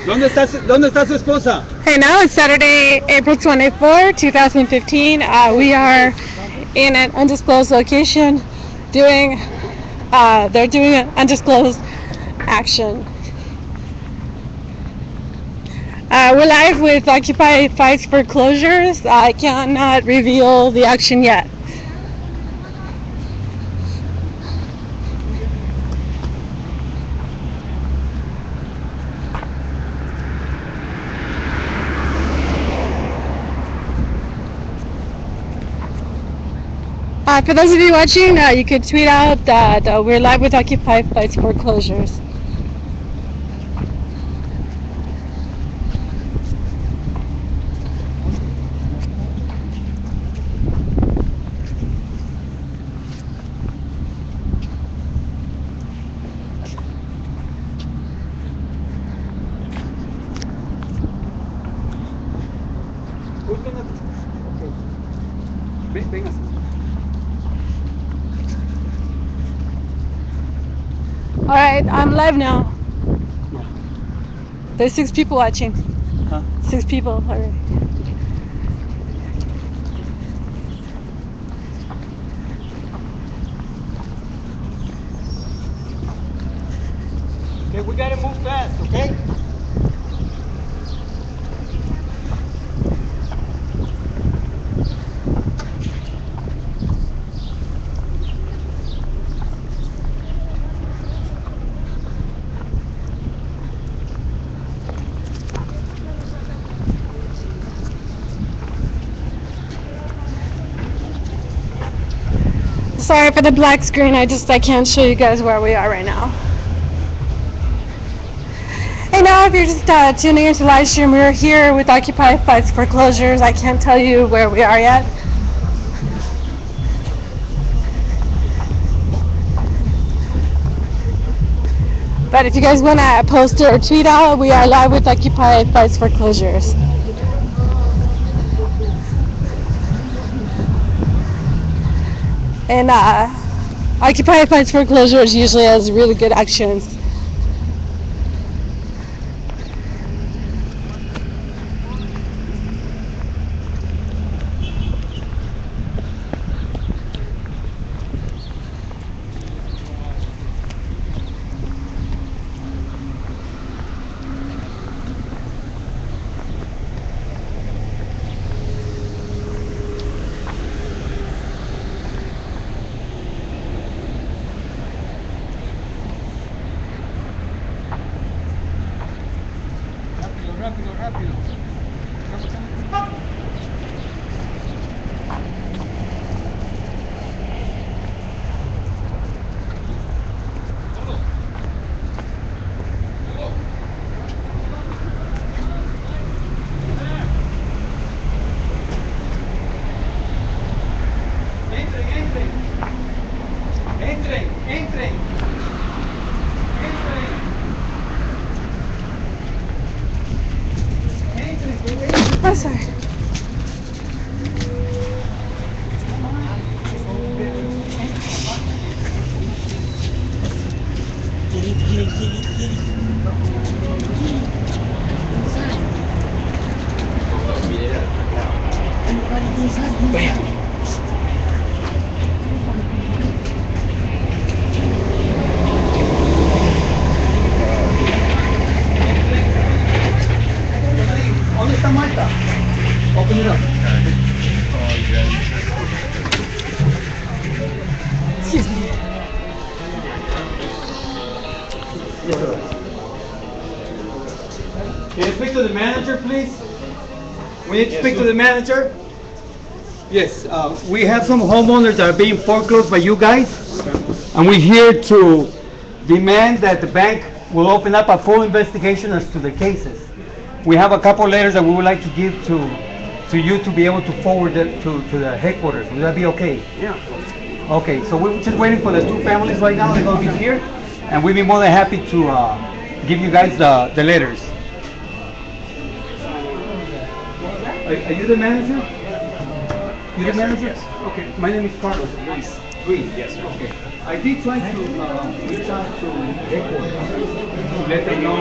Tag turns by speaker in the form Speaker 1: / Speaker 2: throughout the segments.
Speaker 1: ¿Dónde está su esposa?
Speaker 2: Hey, now it's Saturday, April 24, 2015. We are in an undisclosed location doing, they're doing an undisclosed action. We're live with Occupy Fights Foreclosures. I cannot reveal the action yet. For those of you watching, you could tweet out that we're live with Occupy Fights Foreclosures.
Speaker 1: Venga.
Speaker 2: Alright, I'm live now. There's 6 people watching.
Speaker 1: Huh?
Speaker 2: 6 people already.
Speaker 1: Okay, we gotta move fast, okay?
Speaker 2: Sorry for the black screen, I can't show you guys where we are right now. Hey, now if you're just tuning into the live stream, we're here with Occupy Fights Foreclosures. I can't tell you where we are yet. But if you guys want to post it or tweet out, we are live with Occupy Fights Foreclosures. And Occupy Fights Foreclosures usually has really good actions.
Speaker 1: Rápido. Entren.
Speaker 2: Oh, sorry.
Speaker 1: ¿Dónde está Marta? Open it up.
Speaker 2: Excuse me.
Speaker 1: Can you speak to the manager, please? We need to speak to the manager. Yes, we have some homeowners that are being foreclosed by you guys, and we're here to demand that the bank will open up a full investigation as to the cases. We have a couple letters that we would like to give to you to be able to forward it to the headquarters. Would that be okay?
Speaker 3: Yeah.
Speaker 1: Okay, so we're just waiting for the 2 families right now. They're going to be here, and we'd be more than happy to give you guys the letters. Are you the manager? You the manager?
Speaker 3: Yes.
Speaker 1: Okay, my name is Carlos.
Speaker 3: Luis.
Speaker 1: Luis.
Speaker 3: Yes, sir.
Speaker 1: Okay. I did try to reach out to headquarters to let them know.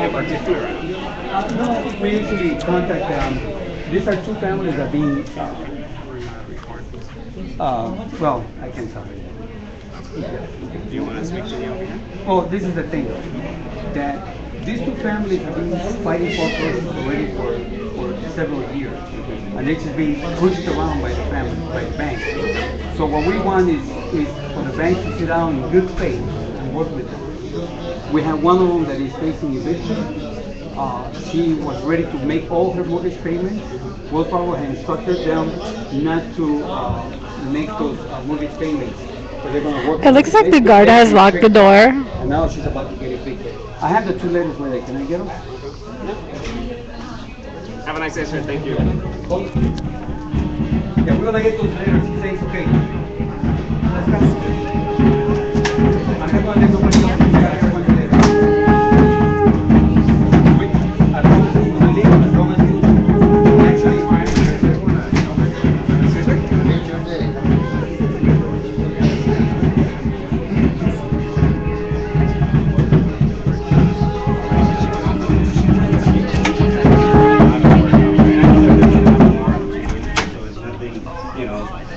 Speaker 1: No, we usually contact them. These are two families that are being, well, I can tell you.
Speaker 3: Do you want to speak to me over here?
Speaker 1: Oh, this is the thing, that these two families have been fighting foreclosures already for several years, and it's just being pushed around by the family, by the bank. So what we want is for the bank to sit down in good faith and work with them. We have one of them that is facing eviction. She was ready to make all her mortgage payments. Wells Fargo had instructed them not to make those mortgage payments. So they're going to work.
Speaker 2: It looks like the guard has locked the door.
Speaker 1: And now she's about to get evicted. I have the two letters right there. Can I get them?
Speaker 3: Have a nice day, sir. Thank you.
Speaker 1: Yeah, we're gonna get those letters. He says, okay. Let's go. I'm not gonna let nobody else. I got everyone later. I promise you, when I leave, I promise you. Actually,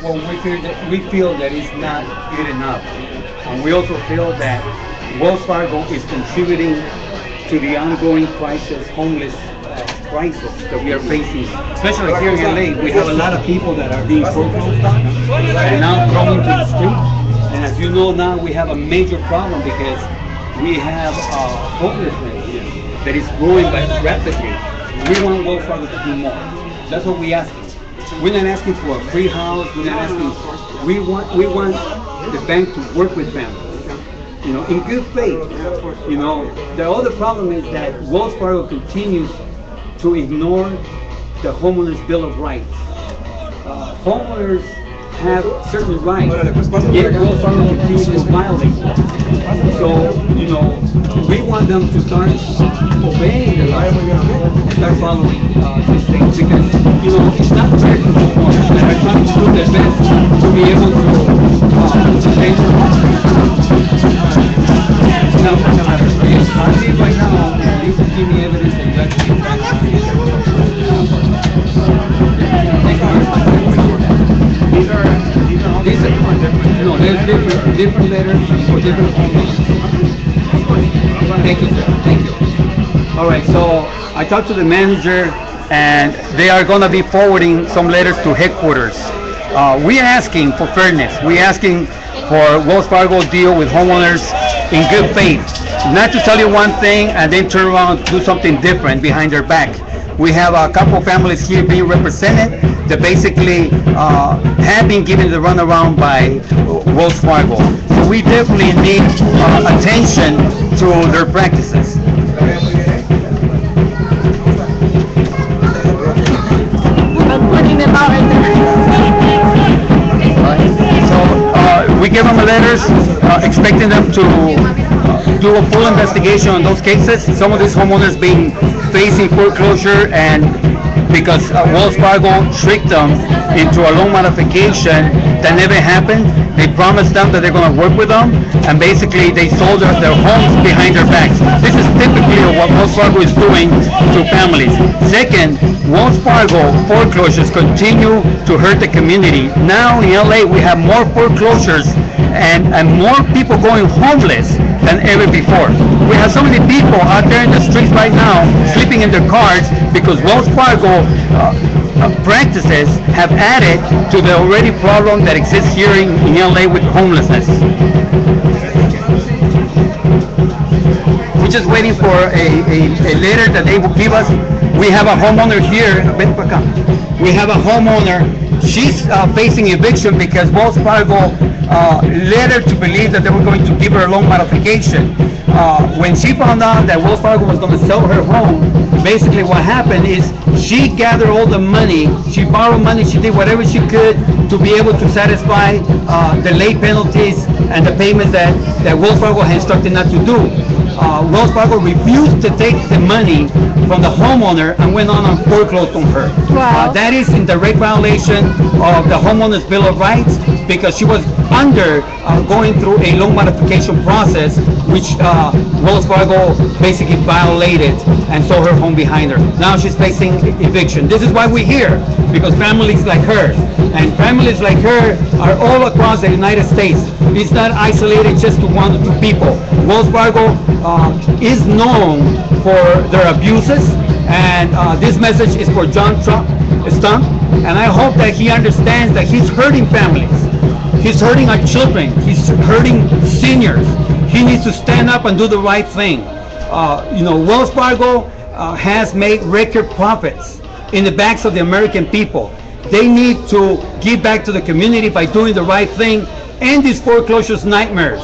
Speaker 1: well, we feel that it's not good enough. And we also feel that Wells Fargo is contributing to the ongoing crisis, homeless crisis that we are facing. Especially here in LA, we have a lot of people that are being foreclosed on and now thrown into the street. And as you know now, we have a major problem because we have homelessness that is growing rapidly. We want Wells Fargo to do more. That's what we ask. We're not asking for a free house. We're not asking. We want the bank to work with families, you know, in good faith. You know, the other problem is that Wells Fargo continues to ignore the homeowners' bill of rights. Homeowners have certain rights, yet Wells Fargo continues to violate them. So, you know, we want them to start obeying the law and start following these things because, you know, it's not fair to homeowners that are trying to do their best to be able to pay their homes. Now, I see right now, at least give me evidence that you actually thank you very much. These are no, there's different letters for different homeowners. Thank you, sir. Thank you. All right, so I talked to the manager, and they are going to be forwarding some letters to headquarters. We are asking for fairness. We are asking for Wells Fargo deal with homeowners in good faith, not to tell you one thing and then turn around and do something different behind their back. We have a couple families here being represented that basically have been given the runaround by Wells Fargo. So we definitely need attention to their practices.
Speaker 2: I'm putting them out right there.
Speaker 1: So we give them letters expecting them to do a full investigation on those cases. Some of these homeowners being facing foreclosure, and because Wells Fargo tricked them into a loan modification that never happened. They promised them that they're going to work with them, and basically they sold their homes behind their backs. This is typically what Wells Fargo is doing to families. Second, Wells Fargo foreclosures continue to hurt the community. Now in LA we have more foreclosures and more people going homeless than ever before. We have so many people out there in the streets right now sleeping in their cars because Wells Fargo practices have added to the already problem that exists here in LA with homelessness. We're just waiting for a letter that they will give us. We have a homeowner here. We have a homeowner. She's facing eviction because Wells Fargo led her to believe that they were going to give her a loan modification. When she found out that Wells Fargo was going to sell her home, basically what happened is she gathered all the money, she borrowed money, she did whatever she could to be able to satisfy the late penalties and the payments that Wells Fargo had instructed not to do. Wells Fargo refused to take the money from the homeowner and went on and foreclosed on her.
Speaker 2: Wow.
Speaker 1: That is in direct violation of the homeowner's bill of rights because she was going through a loan modification process, which Wells Fargo basically violated and sold her home behind her. Now she's facing eviction. This is why we're here, because families like her and families like her are all across the United States. It's not isolated just to one or two people. Wells Fargo is known for their abuses, and this message is for John Stump, and I hope that he understands that he's hurting families. He's hurting our children. He's hurting seniors. He needs to stand up and do the right thing. Wells Fargo has made record profits in the backs of the American people. They need to give back to the community by doing the right thing, end these foreclosures nightmares.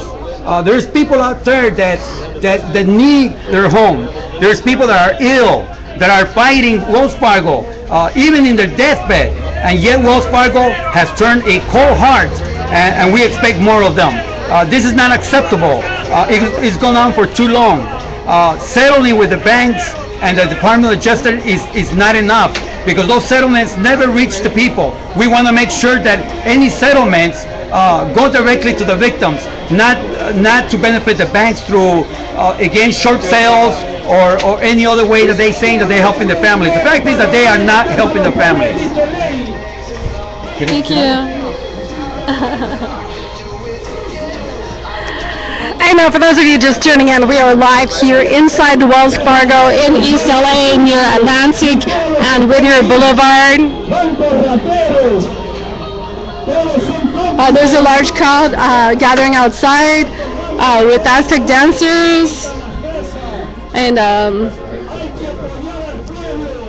Speaker 1: There's people out there that need their home. There's people that are ill, that are fighting Wells Fargo, even in their deathbed, and yet Wells Fargo has turned a cold heart, and we expect more of them. This is not acceptable. It's gone on for too long. Settling with the banks and the Department of Justice is not enough, because those settlements never reach the people. We want to make sure that any settlements go directly to the victims, not to benefit the banks through, again, short sales or any other way that they say that they're helping the families. The fact is that they are not helping the families.
Speaker 2: Thank you. I know, for those of you just tuning in, we are live here inside the Wells Fargo in East LA near Atlantic and Whittier Boulevard. There's a large crowd gathering outside with Aztec dancers, and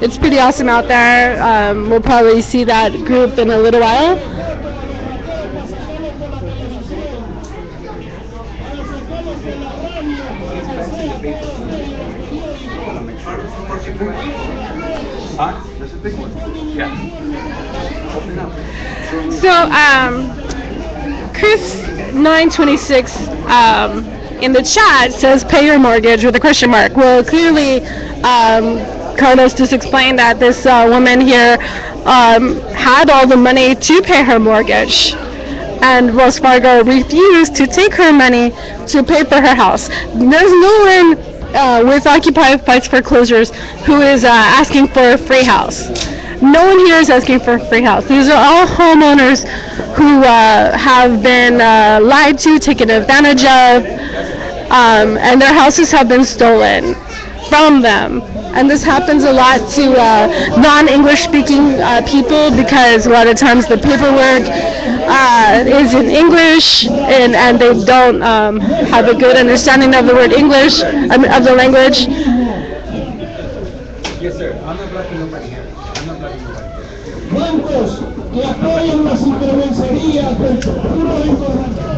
Speaker 2: it's pretty awesome out there. We'll probably see that group in a little while.
Speaker 1: There's a big one. Yeah. Open up.
Speaker 2: So, Chris 926 in the chat says pay your mortgage with a question mark. Well, clearly, Carlos just explained that this woman here had all the money to pay her mortgage, and Wells Fargo refused to take her money to pay for her house. There's no one with Occupy Fights Foreclosures who is asking for a free house. No one here is asking for a free house. These are all homeowners who have been lied to, taken advantage of, and their houses have been stolen from them. And this happens a lot to non-English speaking people, because a lot of times the paperwork is in English, and they don't have a good understanding of the word English, of the language.
Speaker 1: Yes, sir. I'm not blocking nobody here. I'm not blocking nobody.
Speaker 4: Bancos que apoyan las intervencerías del futuro de información.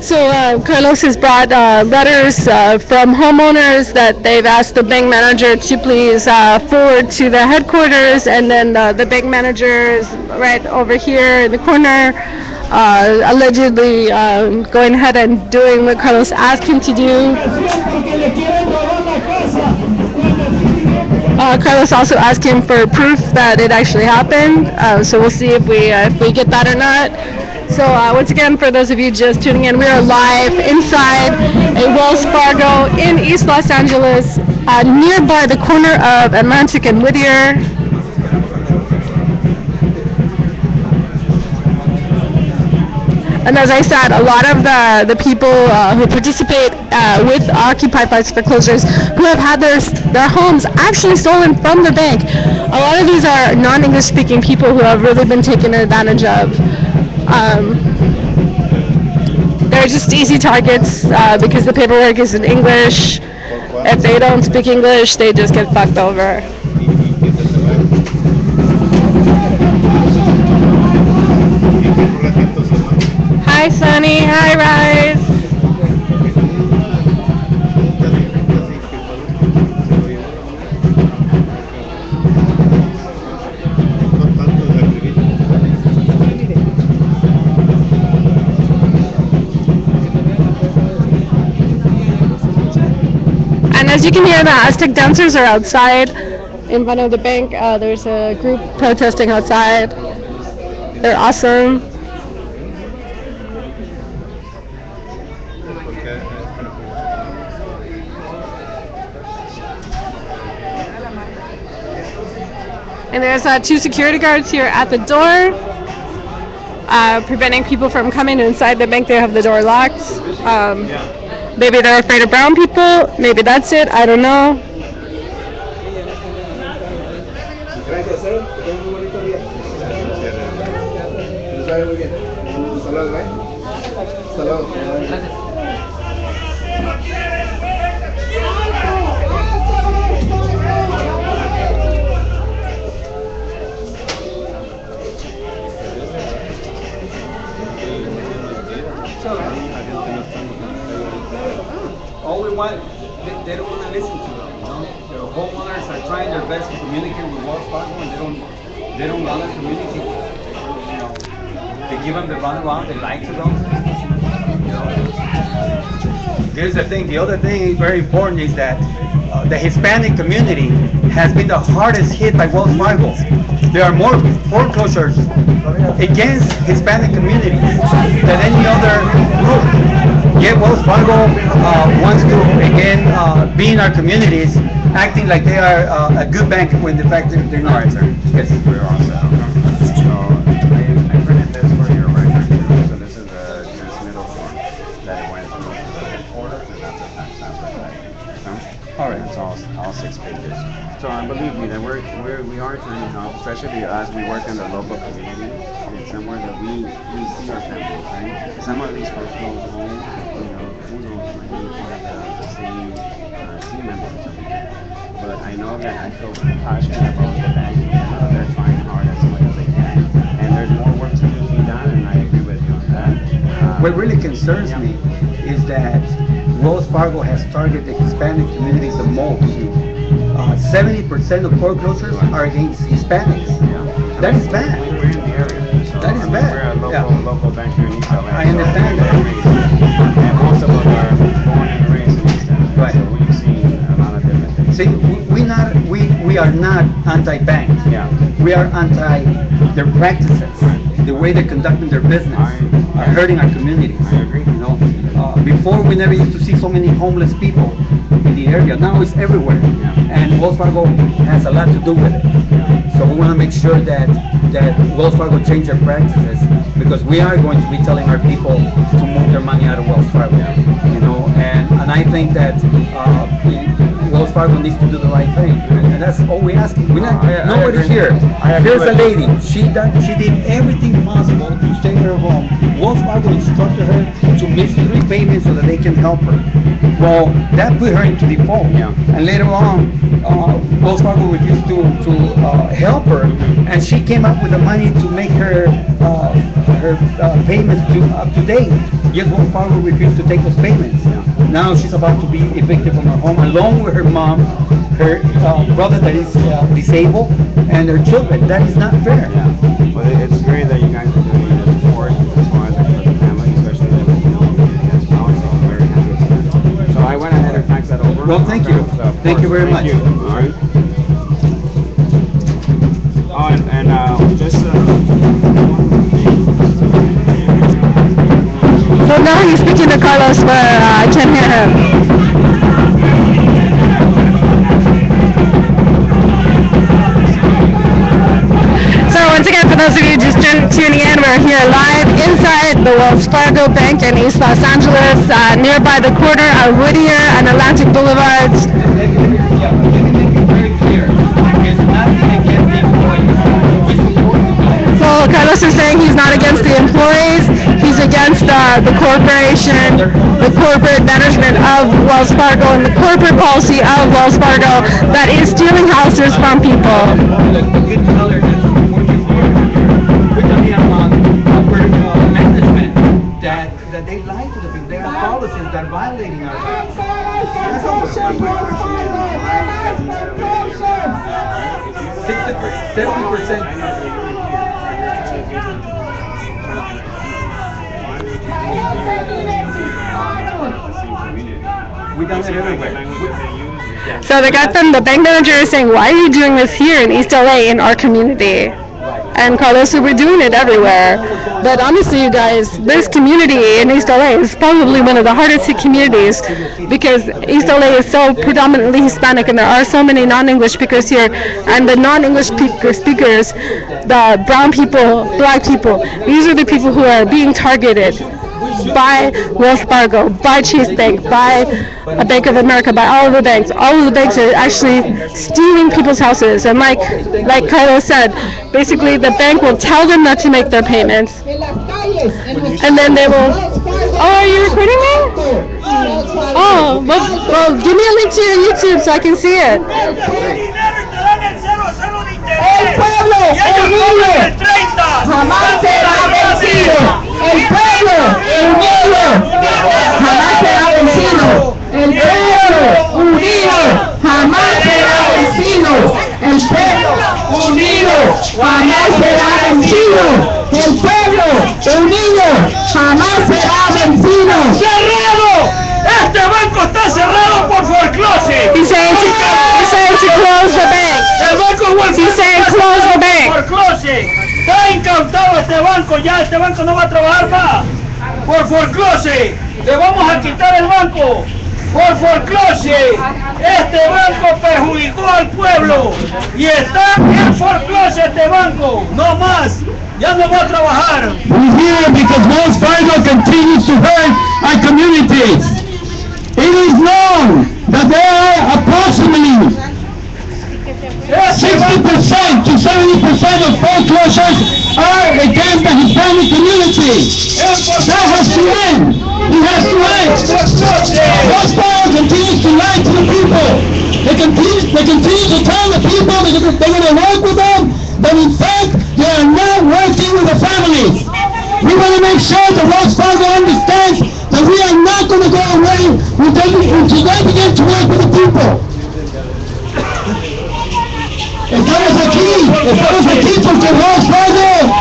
Speaker 2: So Carlos has brought letters from homeowners that they've asked the bank manager to please forward to the headquarters, and then the bank manager is right over here in the corner, allegedly going ahead and doing what Carlos asked him to do. Carlos also asked him for proof that it actually happened, so we'll see if we get that or not. So once again, for those of you just tuning in, we are live inside a Wells Fargo in East Los Angeles, nearby the corner of Atlantic and Whittier. And as I said, a lot of the people who participate with Occupy Fights Foreclosures, who have had their homes actually stolen from the bank, a lot of these are non-English speaking people who have really been taken advantage of. They're just easy targets because the paperwork is in English. If they don't speak English, they just get fucked over. Hi, Sunny. Hi, Rise. As you can hear, the Aztec dancers are outside in front of the bank. There's a group protesting outside. They're awesome. And there's two security guards here at the door, preventing people from coming inside the bank. They have the door locked. Maybe they're afraid of brown people. Maybe that's it. I don't know.
Speaker 1: All we want, they don't want to listen to them. You know? The homeowners are trying their best to communicate with Wells Fargo, and they don't want to communicate. You know, they give them the runaround, they lie to them. You know. Here's the thing. The other thing very important is that the Hispanic community has been the hardest hit by Wells Fargo. There are more foreclosures against Hispanic communities than any other group. Yet Wells Fargo wants to again be in our communities, acting like they are a good bank when in fact they're not. All right, sir. Yes, we're all set.
Speaker 3: So I printed this for your record. So this is the transmittal form that it went through the headquarters, and that's a tax transfer side.
Speaker 1: All right.
Speaker 3: It's all 6 pages. So believe me that we are trying to help, especially as we work in the local community. It's somewhere that we see our families, right? Some of these foreclosed homes, who knows, might be part of the same team members over here. But I know that I feel passionate about the bank. They're trying hard as much as they can, and there's more work to be done, and I agree with you on that.
Speaker 1: What really concerns me is that Wells Fargo has targeted the Hispanic communities the most. 70% of foreclosures are against Hispanics. That is bad.
Speaker 3: We're in the area. So,
Speaker 1: that is bad.
Speaker 3: We're a local bank here in East LA.
Speaker 1: I understand that.
Speaker 3: And most of us are born and raised in East LA.
Speaker 1: Right.
Speaker 3: So we've seen a lot of different things.
Speaker 1: See, we are not anti-bank.
Speaker 3: Yeah.
Speaker 1: We are anti their practices, the way they're conducting their business, are hurting our communities.
Speaker 3: I agree.
Speaker 1: You know, before we never used to see so many homeless people in the area. Now it's everywhere, and Wells Fargo has a lot to do with it. So we want to make sure that Wells Fargo change their practices, because we are going to be telling our people to move their money out of Wells Fargo. You know, and I think that Wells Fargo needs to do the right thing, and that's all we're asking. We're not, nobody here. Here's a lady. She did everything possible to stay in her home. Wells Fargo instructed her to miss 3 payments so that they can help her. Well, that put her into default. And later on, Wells Fargo refused to help her, and she came up with the money to make her payments up to date. Yet Wells Fargo refused to take those payments. Now she's about to be evicted from her home, along with her mom, her brother that is disabled, and her children. That is not fair.
Speaker 3: But it's great that you guys are doing the support as far as for the family, especially the community as well. So I'm very happy to see that. So I went ahead and faxed that over.
Speaker 1: Well, thank you.
Speaker 3: So,
Speaker 1: Thank you very much.
Speaker 3: Thank you. All right. Oh, and just
Speaker 2: So now he's speaking to Carlos, but I can't hear him. So once again, for those of you just tuning in, we're here live inside the Wells Fargo Bank in East Los Angeles, nearby the corner of Whittier and Atlantic Boulevards.
Speaker 1: Let me make it very clear. It's nothing against the employees. We support the employees.
Speaker 2: So Carlos is saying he's not against the employees, he's against the corporation, the corporate management of Wells Fargo, and the corporate policy of Wells Fargo that is stealing houses from people.
Speaker 1: The good color that's working for we're talking about corporate management that they lie to the people. They have policies that are violating our rights. That's all we're saying. 70%. We done it everywhere.
Speaker 2: So the guy from the bank manager is saying, why are you doing this here in East LA in our community? And Carlos said, we're doing it everywhere. But honestly, you guys, this community in East LA is probably one of the hardest hit communities because East LA is so predominantly Hispanic and there are so many non-English speakers here. And the non-English speakers, the brown people, black people, these are the people who are being targeted by Wells Fargo, by Chase Bank, by Bank of America, by all of the banks. All of the banks are actually stealing people's houses. And like Carlos said, basically the bank will tell them not to make their payments. And then they will, oh, are you recording me? Oh, well, give me a link to your YouTube so I can see it.
Speaker 4: El pueblo unido jamás será vencido. El pueblo unido jamás será vencido. El pueblo unido jamás será vencido. El pueblo unido jamás será vencido. El pueblo unido jamás será vencido. ¡Cerrado! ¡Este banco está cerrado por foreclosure!
Speaker 2: He's saying to close the bank.
Speaker 4: El banco
Speaker 2: He's saying close the bank.
Speaker 4: foreclosure. Está incautado este banco, ya este banco no va a trabajar más. Por foreclosure. Le vamos a quitar el banco. Por foreclosure. Este banco perjudicó al pueblo. Y está en foreclosure este banco. No más. Ya no va a trabajar.
Speaker 5: We're here because Wells Fargo continues to hurt our communities. It is known that there are approximately 60% to 70% of foreclosures are against the Hispanic community. That has to end. It has to end. Wells Fargo continues to lie to the people. They continue to tell the people that they're going to work with them, but in fact, they are not working with the families. We want to make sure that Wells Fargo understands that we are not going to go away until they begin to work with the people. Estamos aquí porque Wells Fargo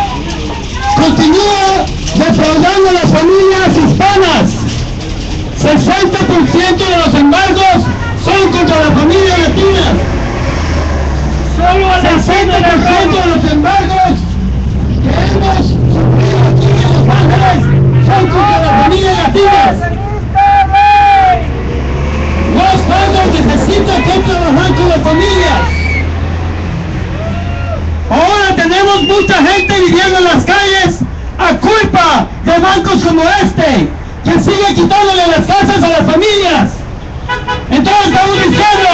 Speaker 5: continúa defraudando a las familias hispanas. 60% de los embargos son contra las familias latinas. Solo el 60% de los embargos que hemos sufrido aquí en Los Ángeles son contra las familias latinas. Wells Fargo necesita que trabajar con las familias. Ahora tenemos mucha gente viviendo en las calles a culpa de bancos como este, que sigue quitándole las casas a las familias. Entonces estamos diciendo,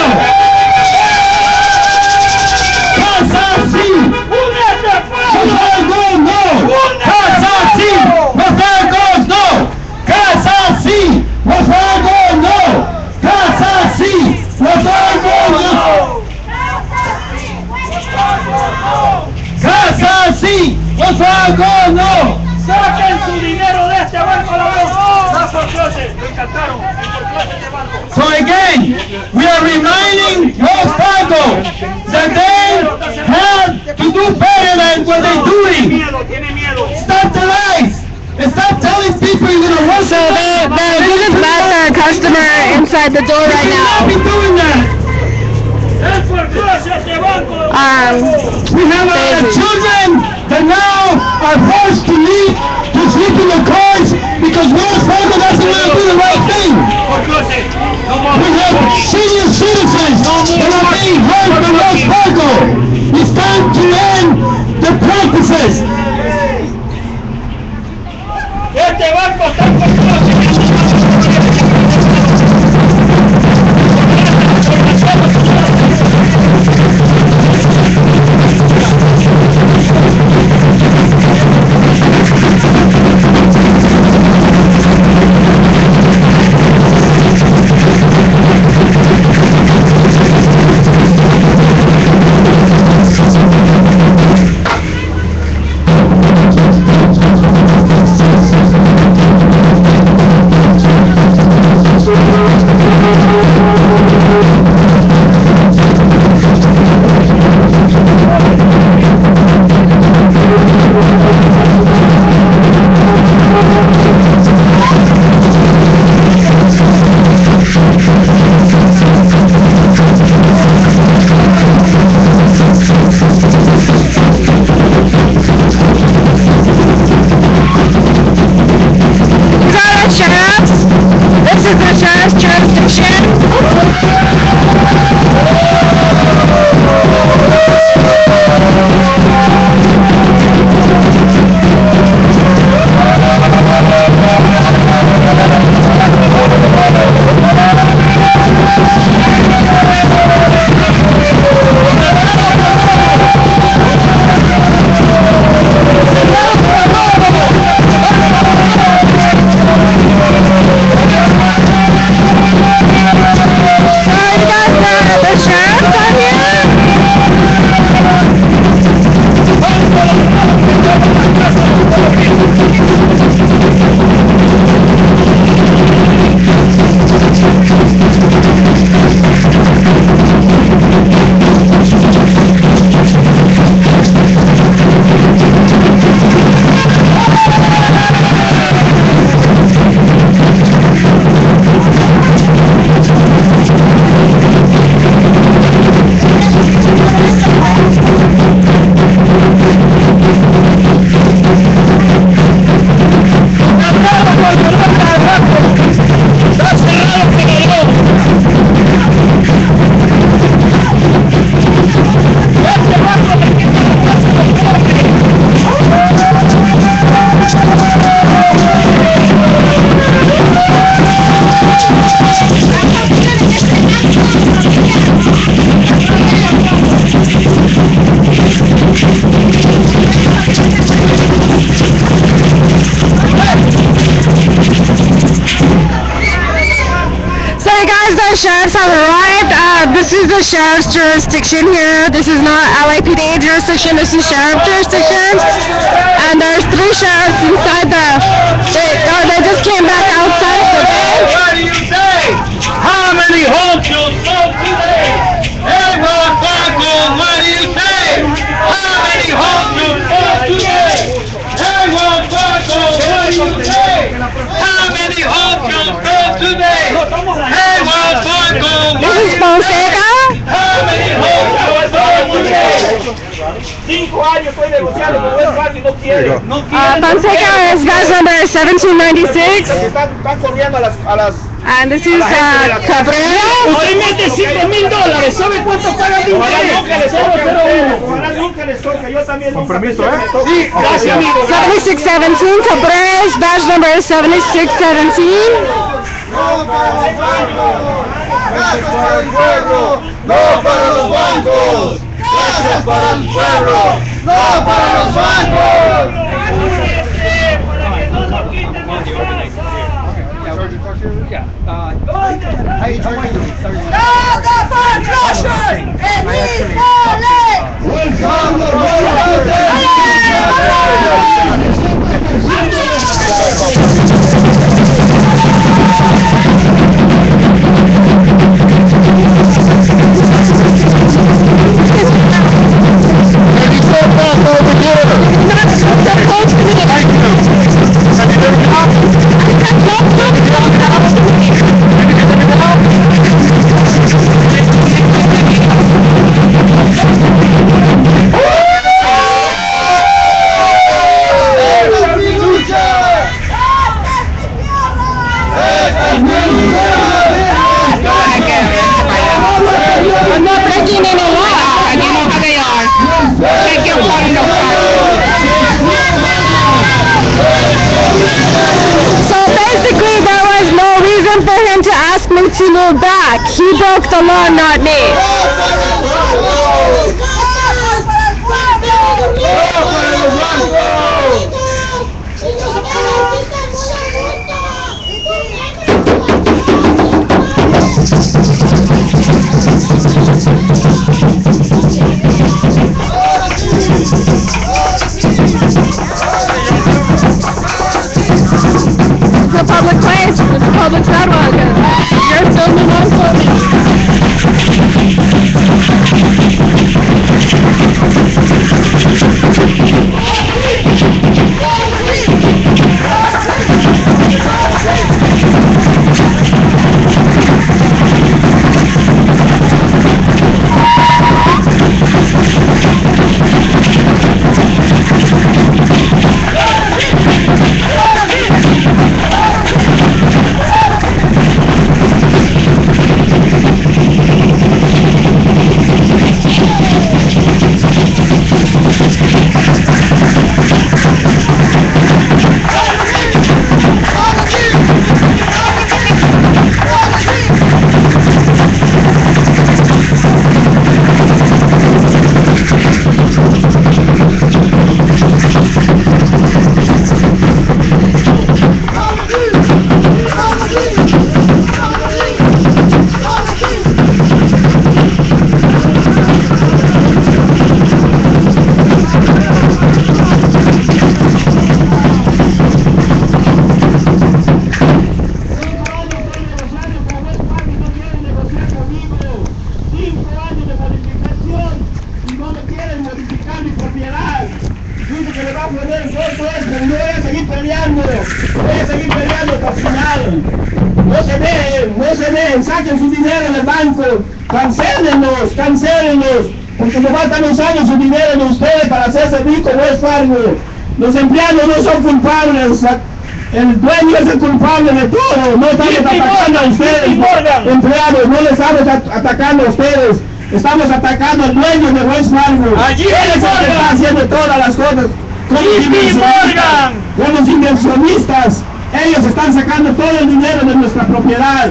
Speaker 5: casa sí, Wells no, casa sí, Wells no, casa sí, Wells no, casa sí, Wells no. ¡Casa sí! ¡Wells Fargo no!
Speaker 4: ¡Saquen su dinero de este banco! ¡La foreclosure! ¡Lo encantaron!
Speaker 5: So again, we are reminding Wells Fargo that they have to do better than what they're doing.
Speaker 4: Tiene miedo.
Speaker 5: Stop the lies! And stop telling people you're going to work.
Speaker 2: So they just let their customer inside the door right now.
Speaker 5: Be doing that.
Speaker 4: ¡El foreclosure este banco!
Speaker 5: We have our children that now are forced to leave to sleep in the cars because Wells Fargo doesn't want to do the right thing.
Speaker 4: ¡Foreclosure! ¡No more!
Speaker 5: We have senior citizens that are being hurt by Wells Fargo. It's time to end the practices.
Speaker 4: ¡Este banco está en foreclosure!
Speaker 2: is the sheriff's jurisdiction. Sheriffs have arrived. This is the sheriff's jurisdiction here. This is not LAPD jurisdiction. This is sheriff jurisdiction. And there's 3 sheriffs inside they just came back outside the bank.
Speaker 4: What do you say? How many homes you sold today? Hey, what do you say? How many homes you sold today? Hey, what do you say? How many homes you sold today? Hey,
Speaker 2: This is Fonseca.
Speaker 4: how many homes you sold today? 5 años estoy negociando, pero es fácil, no quiere.
Speaker 2: Fonseca is badge number 1796.
Speaker 4: Están corriendo a las
Speaker 2: And this is Cabrera.
Speaker 4: Usted mete $5,000, ¿sabe cuánto paga de interés? 001. Ojalá nunca les toque, yo también. Con permiso, Sí, gracias, amigo.
Speaker 2: 7617, Cabrera is badge number 7617.
Speaker 4: No para los bancos, gracias para el pueblo, no para los bancos, gracias para el pueblo, no para los bancos.
Speaker 2: I'm not breaking any law. And you know how they are. Take your phone in the car. So basically there was no reason for him to ask me to move back. He broke the law, not me. The public place, it's a public sidewalk. You're filming on filming.
Speaker 5: no se den, saquen su dinero del banco, cancélenlos, porque le faltan unos años su dinero de ustedes para hacerse rico, Wells Fargo. Los empleados no son culpables, el dueño es el culpable de todo, no estamos atacando a ustedes, empleados, no les estamos atacando a ustedes, estamos atacando al dueño de Wells Fargo.
Speaker 4: Allí
Speaker 5: él es el que está haciendo todas las cosas. Con los inversionistas, ellos están sacando todo el dinero de nuestra propiedad.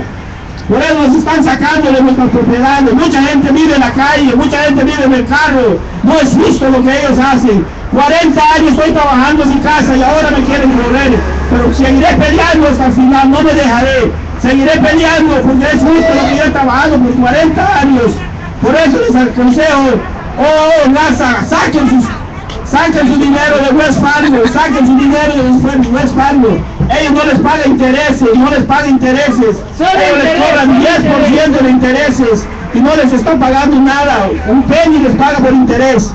Speaker 5: Por eso nos están sacando de nuestras propiedades. Mucha gente vive en la calle, mucha gente vive en el carro. No es justo lo que ellos hacen. 40 años estoy trabajando en mi casa y ahora me quieren correr. Pero seguiré peleando hasta el final, no me dejaré. Seguiré peleando porque es justo lo que yo he trabajado por 40 años. Por eso les aconsejo, Gaza, saquen su dinero de Wells Fargo, saquen su dinero de Wells Fargo. Ellos no les pagan intereses, ellos les cobran 10% de intereses y no les están pagando nada, un penny les paga por interés.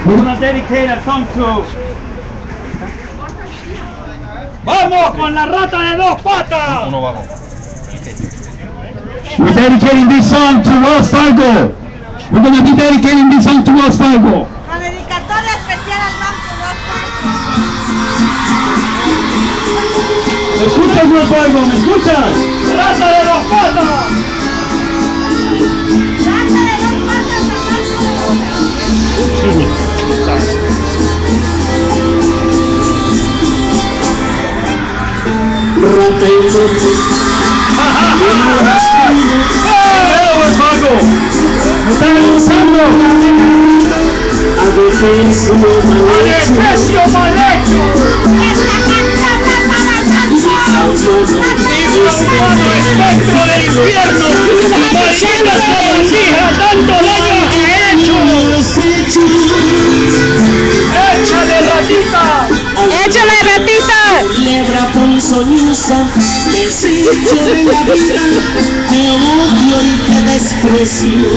Speaker 4: We're gonna dedicate a song to... ¡Vamos con la rata de dos patas!
Speaker 5: We're dedicating this song to Wells Fargo. We're going to be dedicating this song to Wells Fargo.
Speaker 6: La dedicatoria especial al Banco
Speaker 5: ¿Me escuchas, Wells Fargo? ¿Me escuchas?
Speaker 4: ¡Rata de dos patas!
Speaker 5: ¡Me están usando!
Speaker 4: ¡Adefesio mal hecho! ¡Espectro del infierno! ¡Maldita sabandija! ¡Tanto daño que he hecho! ¡Échale, ratita!
Speaker 2: ¡Échale, ratita!
Speaker 7: Lebra ponzoñosa, desecho de la vida, te odio y te desprecio.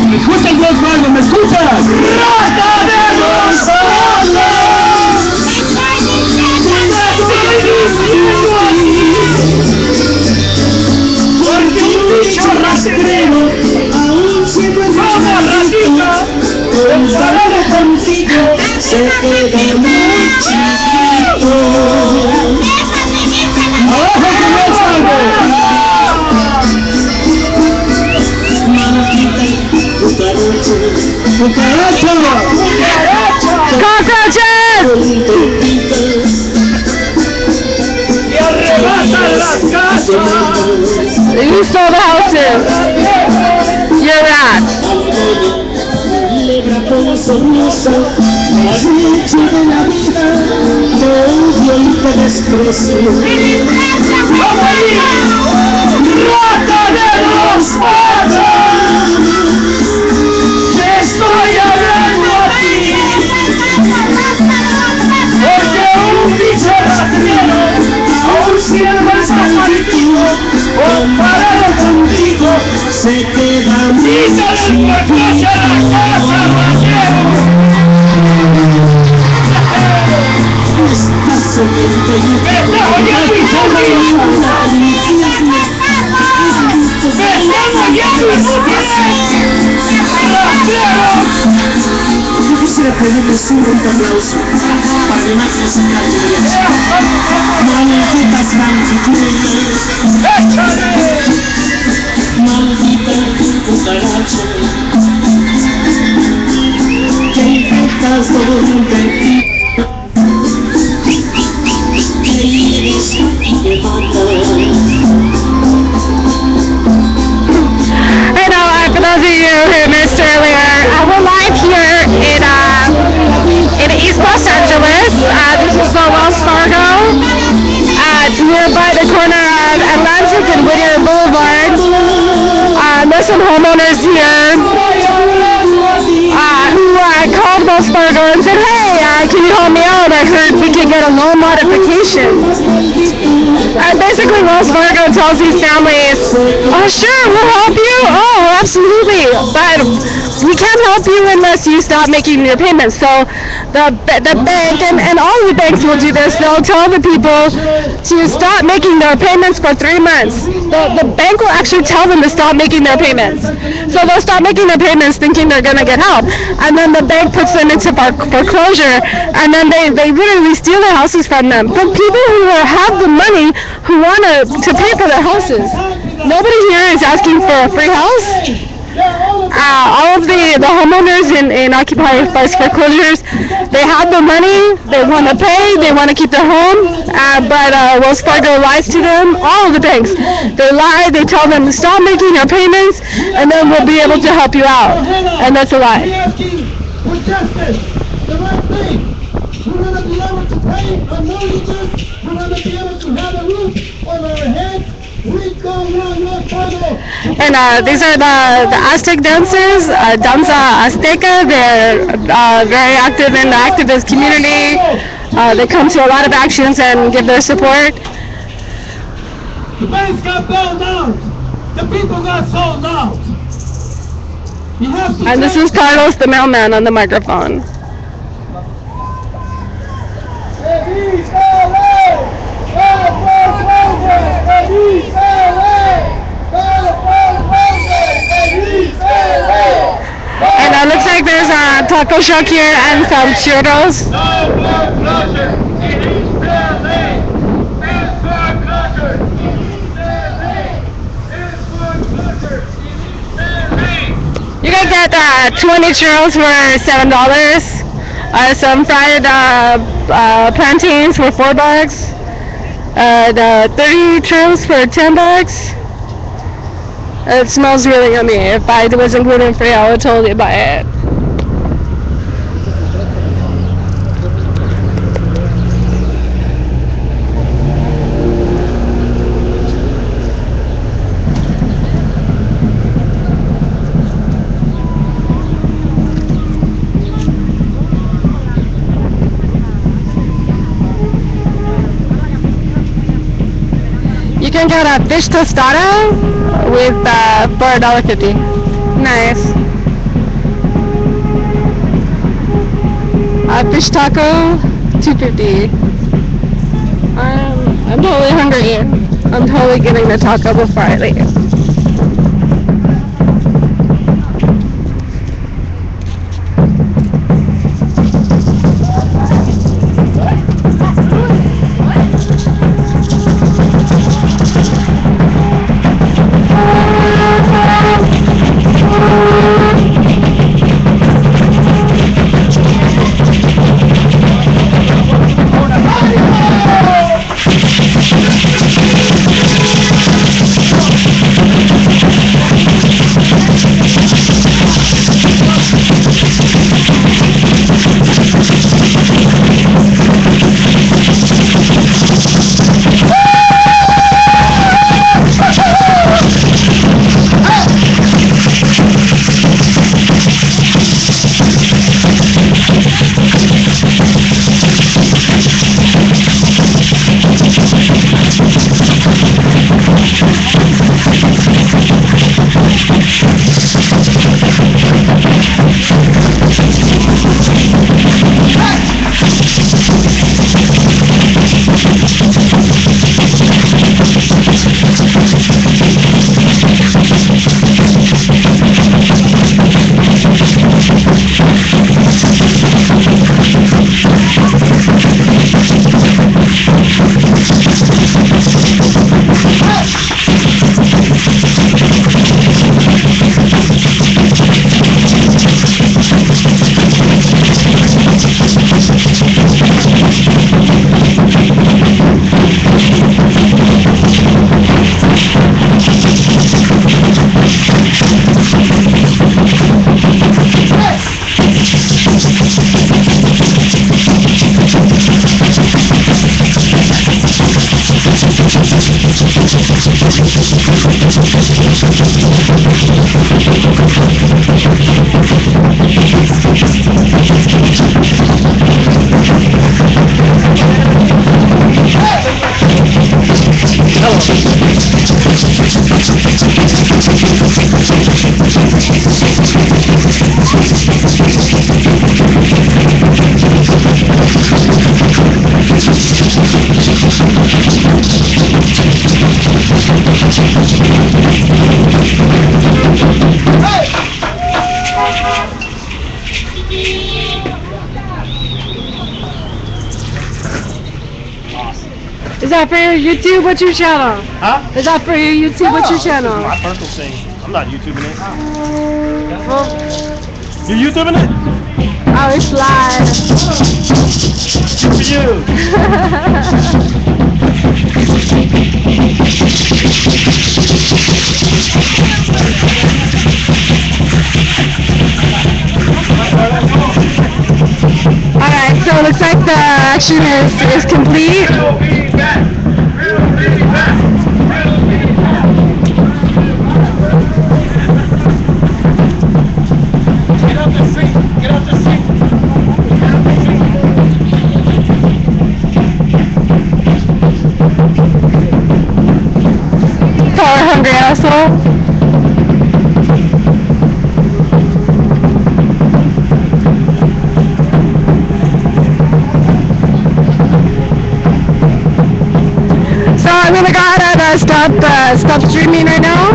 Speaker 5: ¿Me escuchas, Wells Fargo? ¿Me escuchas?
Speaker 4: ¡Rata de dos patas! Porque un bicho rastrero
Speaker 7: Aún siempre
Speaker 4: ¡vamos, ratita!
Speaker 7: comparado contigo, se queda muy chiquito.
Speaker 5: ¡Abajo con Wells Fargo!
Speaker 7: Maldita cucaracha,
Speaker 2: ¡Cockroaches!
Speaker 4: ¡Y arrebatan las casas!
Speaker 2: You stole the houses. You're rats.
Speaker 7: lebra ponzoñosa, desecho de la vida, te odio y te desprecio.
Speaker 4: ¡Rata de dos patas! ¡Te estoy hablando a ti! Porque un bicho rastrero, aún siendo el samarito, comparado contigo,
Speaker 7: Se queda muy
Speaker 4: ¡quítale el coche a la casa, ratero!
Speaker 7: estás oyendo y
Speaker 4: ¡Me estás oyendo, inútil! ¡Me estás oyendo, inútil! ¡Rastrero!
Speaker 7: yo quisiera pedirles un aplauso para mi más musical de mariachi. Malditas bandituras,
Speaker 4: ¡Échale!
Speaker 7: maldita cucaracha, que infectas donde ti, que hieres y que matas.
Speaker 2: I know, for those of you who missed earlier, we're live here in East Los Angeles. This is the Wells Fargo. It's nearby the corner of Atlantic and Whittier Boulevard. There's some homeowners here who called Wells Fargo and said, hey, can you help me out? I heard we can get a loan modification. Basically, Wells Fargo tells these families, oh, sure, we'll help you. Oh, absolutely. But we can't help you unless you stop making your payments. So the bank and all the banks will do this. They'll tell the people to stop making their payments for 3 months. The bank will actually tell them to stop making their payments. So they'll stop making their payments thinking they're going to get help. And then the bank puts them into foreclosure, and then they literally steal their houses from them. From people who have the money, who want to pay for their houses. Nobody here is asking for a free house. All of the homeowners in occupied by foreclosures, they have the money, they want to pay, they want to keep their home, but Wells Fargo lies to them. All of the banks, they lie, they tell them to stop making your payments, and then we'll be able to help you out, and that's a lie.
Speaker 5: For justice, the right thing. We're going to be able to pay our mortgages. We're going to be able to have a roof over our heads. We don't want no trouble.
Speaker 2: And these are the Aztec dancers, Danza Azteca. They're very active in the activist community. They come to a lot of actions and give their support.
Speaker 5: The banks got bailed out. The people got sold out.
Speaker 2: And this is Carlos, the mailman, on the microphone. And it looks like there's a taco truck here and some churros. You can get 20 churros for $7. Some fried plantains for $4. The 30 churros for $10. It smells really yummy. If I wasn't gluten free, I would totally buy it. You can get a fish tostada with for $1.50. Nice. A fish taco, $2.50. I'm totally hungry. I'm totally getting the taco before I leave. Is that for your YouTube? What's your channel?
Speaker 8: Huh?
Speaker 2: Is that for your YouTube? What's your channel?
Speaker 8: My personal thing. I'm not YouTubing it.
Speaker 2: Well,
Speaker 8: You YouTubing it?
Speaker 2: oh, it's live.
Speaker 8: Good for you.
Speaker 2: Alright, so it looks like the action is complete. Power hungry asshole. So I'm gonna go ahead and stop streaming right now.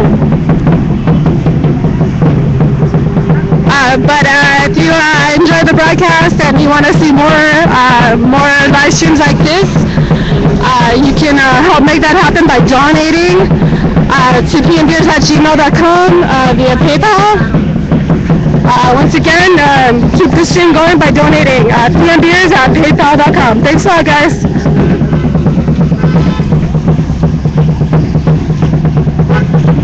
Speaker 2: But if you enjoy the broadcast and you want to see more live streams like this, you can help make that happen by donating to pmbeers@gmail.com via PayPal. Once again, keep the stream going by donating pmbeers@paypal.com. Thanks a lot, guys.